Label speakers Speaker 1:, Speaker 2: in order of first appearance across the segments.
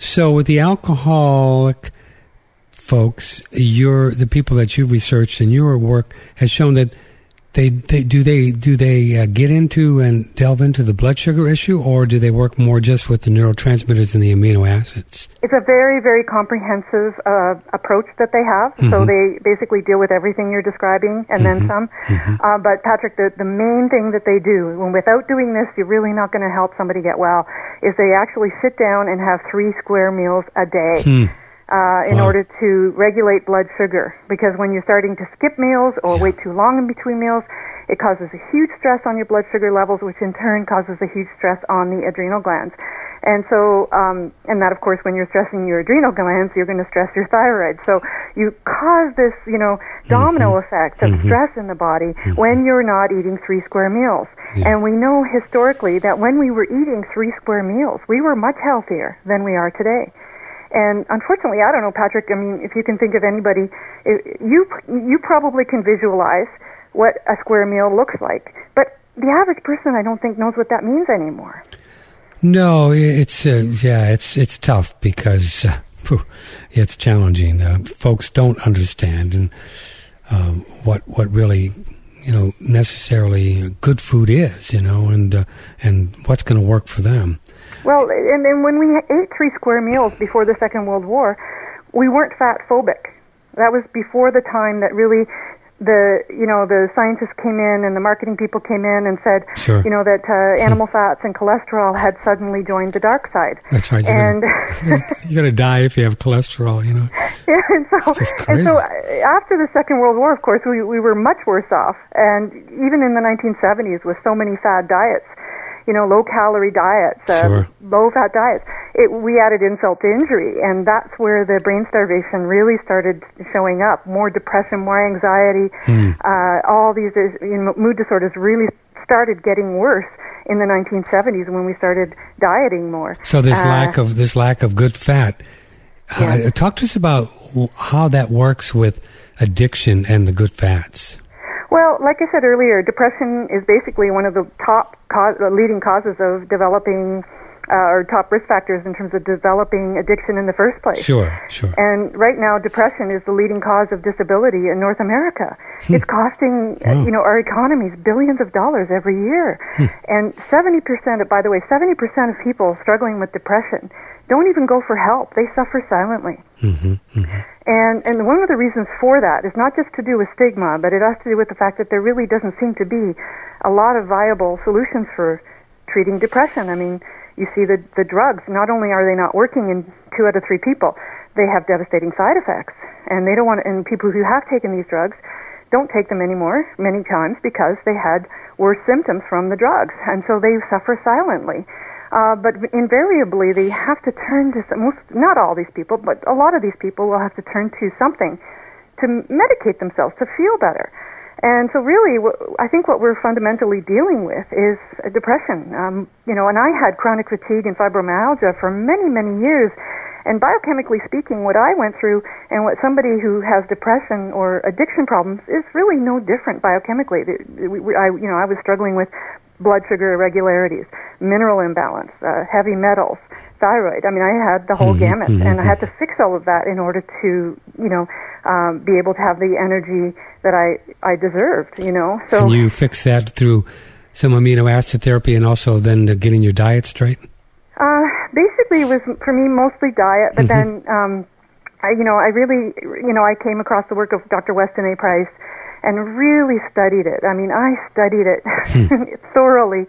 Speaker 1: So with the alcoholic folks, the people that you've researched and your work has shown that they get into and delve into the blood sugar issue, or do they work more just with the neurotransmitters and the amino acids?
Speaker 2: It's a very, very comprehensive approach that they have. Mm-hmm. So they basically deal with everything you're describing and then some. Mm-hmm. But Patrick, the main thing that they do, and without doing this, you're really not going to help somebody get well, is they actually sit down and have 3 square meals a day. In order to regulate blood sugar. Because when you're starting to skip meals or wait too long in between meals, it causes a huge stress on your blood sugar levels, which in turn causes a huge stress on the adrenal glands. And so, and that, of course, when you're stressing your adrenal glands, you're going to stress your thyroid. So you cause this, domino effect of stress in the body when you're not eating 3 square meals. Yeah. And we know historically that when we were eating 3 square meals, we were much healthier than we are today. And unfortunately, I don't know, Patrick, I mean, if you can think of anybody, you probably can visualize what a square meal looks like. But the average person, I don't think, knows what that means anymore.
Speaker 1: No, it's tough because it's challenging. Folks don't understand and what really, necessarily good food is, and what's going to work for them.
Speaker 2: Well, and then when we ate 3 square meals before the Second World War, we weren't fat phobic. That was before the time that really the scientists came in and the marketing people came in and said, that animal fats and cholesterol had suddenly joined the dark side.
Speaker 1: That's right. You're going to die if you have cholesterol,
Speaker 2: Yeah, and so after the Second World War, of course, we were much worse off. And even in the 1970s with so many fad diets, low-calorie diets, low-fat diets, we added insult to injury, and that's where the brain starvation really started showing up. More depression, more anxiety, all these mood disorders really started getting worse in the 1970s when we started dieting more.
Speaker 1: So this lack of good fat. Talk to us about how that works with addiction and the good fats.
Speaker 2: Well, like I said earlier, depression is basically one of the top leading causes of developing, or top risk factors in terms of developing addiction in the first place.
Speaker 1: Sure.
Speaker 2: And right now, depression is the leading cause of disability in North America. It's costing, our economies billions of dollars every year. And 70% of people struggling with depression don't even go for help. They suffer silently. And one of the reasons for that is not just to do with stigma, but it has to do with the fact that there really doesn't seem to be a lot of viable solutions for treating depression. I mean, you see the drugs, not only are they not working in 2 out of 3 people, they have devastating side effects. And they don't want, and people who have taken these drugs don't take them anymore many times because they had worse symptoms from the drugs. And so they suffer silently. But invariably, they have to turn to not all these people, but a lot of these people will have to turn to something to medicate themselves, to feel better. And so really, I think what we're fundamentally dealing with is depression. And I had chronic fatigue and fibromyalgia for many, many years. And biochemically speaking, what I went through and what somebody who has depression or addiction problems is really no different biochemically. I was struggling with blood sugar irregularities, mineral imbalance, heavy metals, thyroid. I mean, I had the whole gamut, and I had to fix all of that in order to, be able to have the energy that I deserved, So,
Speaker 1: and you fix that through some amino acid therapy and also then getting your diet straight?
Speaker 2: Basically, it was, for me, mostly diet, but then, I came across the work of Dr. Weston A. Price and really studied it. I mean, I studied it thoroughly.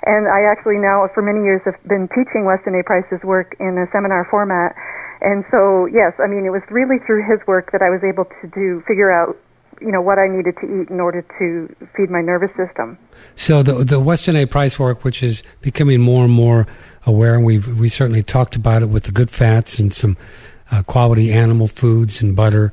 Speaker 2: And I actually now, for many years, have been teaching Weston A. Price's work in a seminar format. And so, yes, I mean, it was really through his work that I was able to figure out, what I needed to eat in order to feed my nervous system. So
Speaker 1: the Weston A. Price work, which is becoming more and more aware, and we certainly talked about it with the good fats and some quality animal foods and butter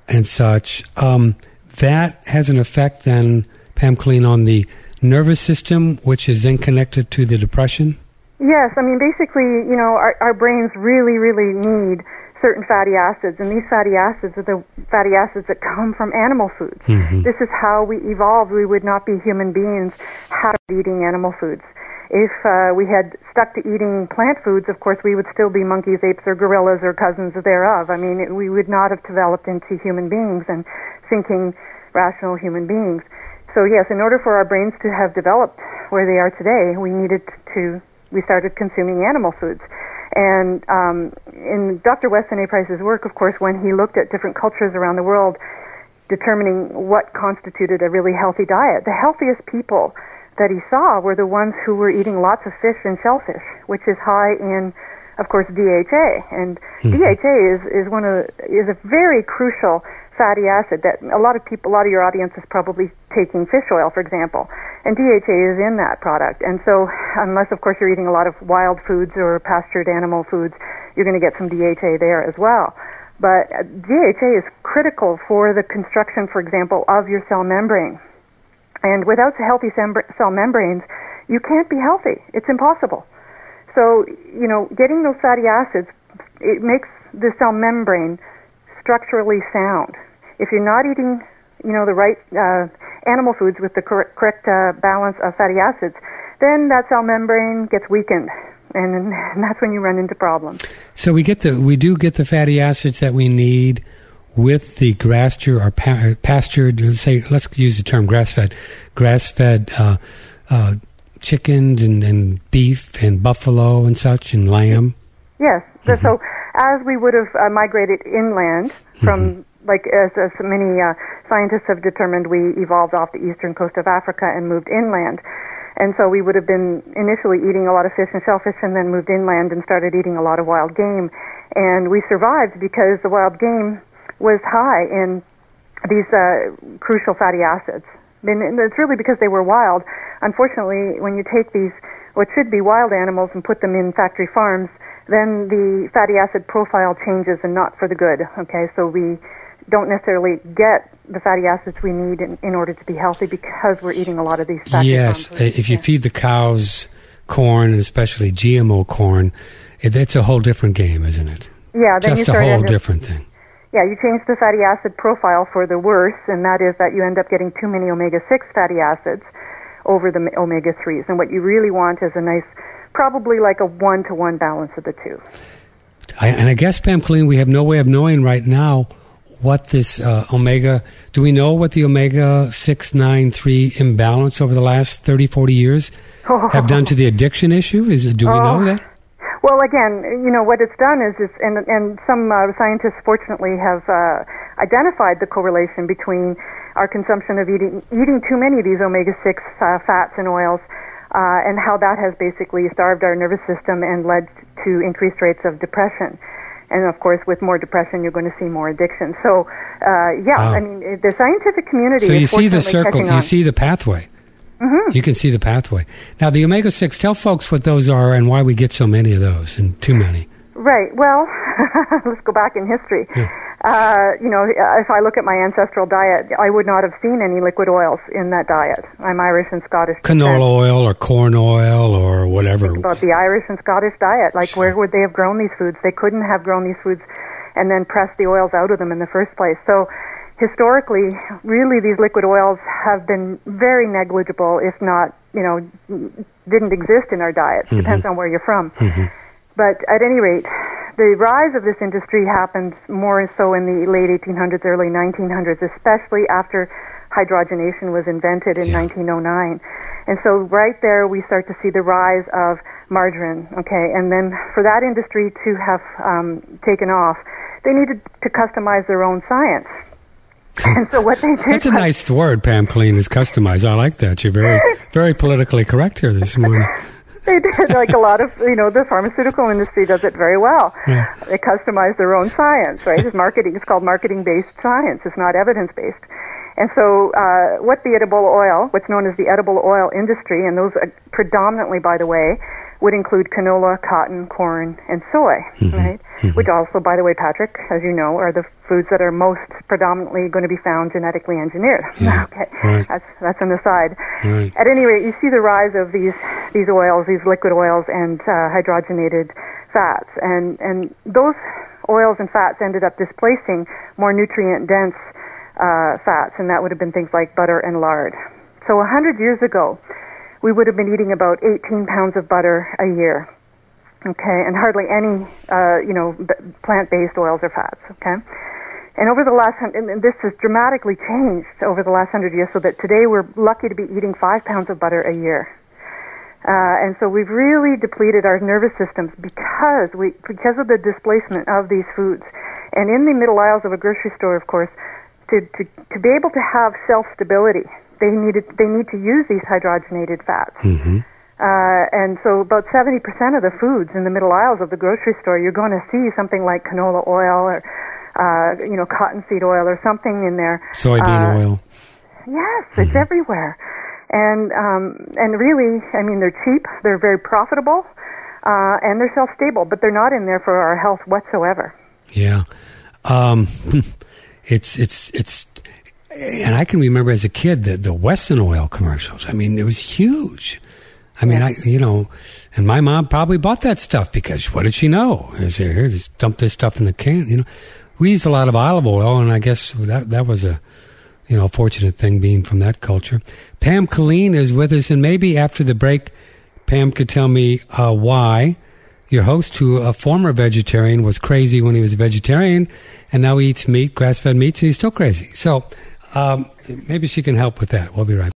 Speaker 1: and such, that has an effect then, Pam Killeen, on the nervous system, which is then connected to the depression?
Speaker 2: Yes, I mean, basically, our brains really, really need certain fatty acids, and these fatty acids are the fatty acids that come from animal foods. This is how we evolved. We would not be human beings had eating animal foods. If we had stuck to eating plant foods, of course, we would still be monkeys, apes, or gorillas, or cousins thereof. I mean, we would not have developed into human beings and thinking, rational human beings. So yes, in order for our brains to have developed where they are today, we started consuming animal foods. And in Dr. Weston A. Price's work, of course, when he looked at different cultures around the world, determining what constituted a really healthy diet, the healthiest people that he saw were the ones who were eating lots of fish and shellfish, which is high in, of course, DHA. And DHA is a very crucial fatty acid that a lot of your audience is probably taking fish oil, for example, and DHA is in that product. And so, unless of course you're eating a lot of wild foods or pastured animal foods, you're going to get some DHA there as well. But DHA is critical for the construction, for example, of your cell membrane. And without healthy cell membranes, you can't be healthy. It's impossible. So, getting those fatty acids, it makes the cell membrane structurally sound. If you're not eating, the right animal foods with the correct balance of fatty acids, then that cell membrane gets weakened, and that's when you run into problems.
Speaker 1: So we do get the fatty acids that we need with the grass-fed or pastured. Let's use the term grass-fed chickens and beef and buffalo and such and lamb.
Speaker 2: Yes. So as we would have migrated inland from, as many scientists have determined, we evolved off the eastern coast of Africa and moved inland. And so we would have been initially eating a lot of fish and shellfish and then moved inland and started eating a lot of wild game. And we survived because the wild game was high in these crucial fatty acids. And it's really because they were wild. Unfortunately, when you take these, what should be wild animals, and put them in factory farms, then the fatty acid profile changes, and not for the good. Okay, so we don't necessarily get the fatty acids we need in order to be healthy because we're eating a lot of these factory farm foods.
Speaker 1: Yes, if you feed the cows corn, and especially GMO corn, it's a whole different game, isn't it?
Speaker 2: Yeah, then
Speaker 1: just a whole different thing.
Speaker 2: Yeah, you change the fatty acid profile for the worse, and that is that you end up getting too many omega-6 fatty acids over the omega-3s. And what you really want is a nice, probably like a 1-to-1 balance of the two.
Speaker 1: I guess, Pam Killeen, we have no way of knowing right now what this omega, do we know what the omega-6, 9, 3 imbalance over the last 30, 40 years have done to the addiction issue? Do we know that?
Speaker 2: Well, again, what it's done is and some scientists fortunately have identified the correlation between our consumption of eating too many of these omega-6 fats and oils and how that has basically starved our nervous system and led to increased rates of depression. And, of course, with more depression, you're going to see more addiction. So, I mean, the scientific community is fortunately catching on. So you see the circle, you see
Speaker 1: the pathway.
Speaker 2: Mm-hmm.
Speaker 1: You can see the pathway. Now, the omega-6, tell folks what those are and why we get so many of those and too many.
Speaker 2: Right. Well, let's go back in history.
Speaker 1: Yeah.
Speaker 2: If I look at my ancestral diet, I would not have seen any liquid oils in that diet. I'm Irish and Scottish.
Speaker 1: Canola oil or corn oil or whatever.
Speaker 2: Think about the Irish and Scottish diet. Where would they have grown these foods? They couldn't have grown these foods and then pressed the oils out of them in the first place. So historically, really these liquid oils have been very negligible, if not, didn't exist in our diets. Mm-hmm. Depends on where you're from.
Speaker 1: Mm-hmm.
Speaker 2: But at any rate, the rise of this industry happened more so in the late 1800s, early 1900s, especially after hydrogenation was invented in 1909. And so right there we start to see the rise of margarine, okay? And then for that industry to have taken off, they needed to customize their own science. And so what they did...
Speaker 1: That's a nice word, Pam Killeen, is customize. I like that. You're very, very politically correct here this morning.
Speaker 2: They did, like a lot of, the pharmaceutical industry does it very well.
Speaker 1: Yeah.
Speaker 2: They customize their own science, right? It's called marketing-based science. It's not evidence-based. And so what's known as the edible oil industry, and those predominantly, by the way, would include canola, cotton, corn, and soy, right? Mm-hmm. Which also, by the way, Patrick, as you know, are the foods that are most predominantly going to be found genetically engineered.
Speaker 1: Yeah,
Speaker 2: okay,
Speaker 1: right.
Speaker 2: That's an aside.
Speaker 1: Right.
Speaker 2: At any rate, you see the rise of these oils, these liquid oils, and hydrogenated fats, and those oils and fats ended up displacing more nutrient-dense fats, and that would have been things like butter and lard. So 100 years ago, we would have been eating about 18 pounds of butter a year. Okay, and hardly any, plant-based oils or fats. Okay, and over the last, and this has dramatically changed over the last 100 years, so that today we're lucky to be eating 5 pounds of butter a year. And so we've really depleted our nervous systems because of the displacement of these foods. And in the middle aisles of a grocery store, of course, to be able to have self-stability, they need to use these hydrogenated fats.
Speaker 1: Mm-hmm.
Speaker 2: And so about 70% of the foods in the middle aisles of the grocery store, you're going to see something like canola oil or, cottonseed oil or something in there.
Speaker 1: Soybean oil.
Speaker 2: Yes, it's everywhere. And really, I mean, they're cheap, they're very profitable, and they're self-stable, but they're not in there for our health whatsoever.
Speaker 1: Yeah. It's and I can remember as a kid the Wesson oil commercials. I mean, it was huge. I mean, and my mom probably bought that stuff because what did she know? Here, just dump this stuff in the can. We used a lot of olive oil, and I guess that was a fortunate thing being from that culture. Pam Killeen is with us, and maybe after the break, Pam could tell me why your host, who a former vegetarian, was crazy when he was a vegetarian, and now he eats meat, grass-fed meats, and he's still crazy. So maybe she can help with that. We'll be right back.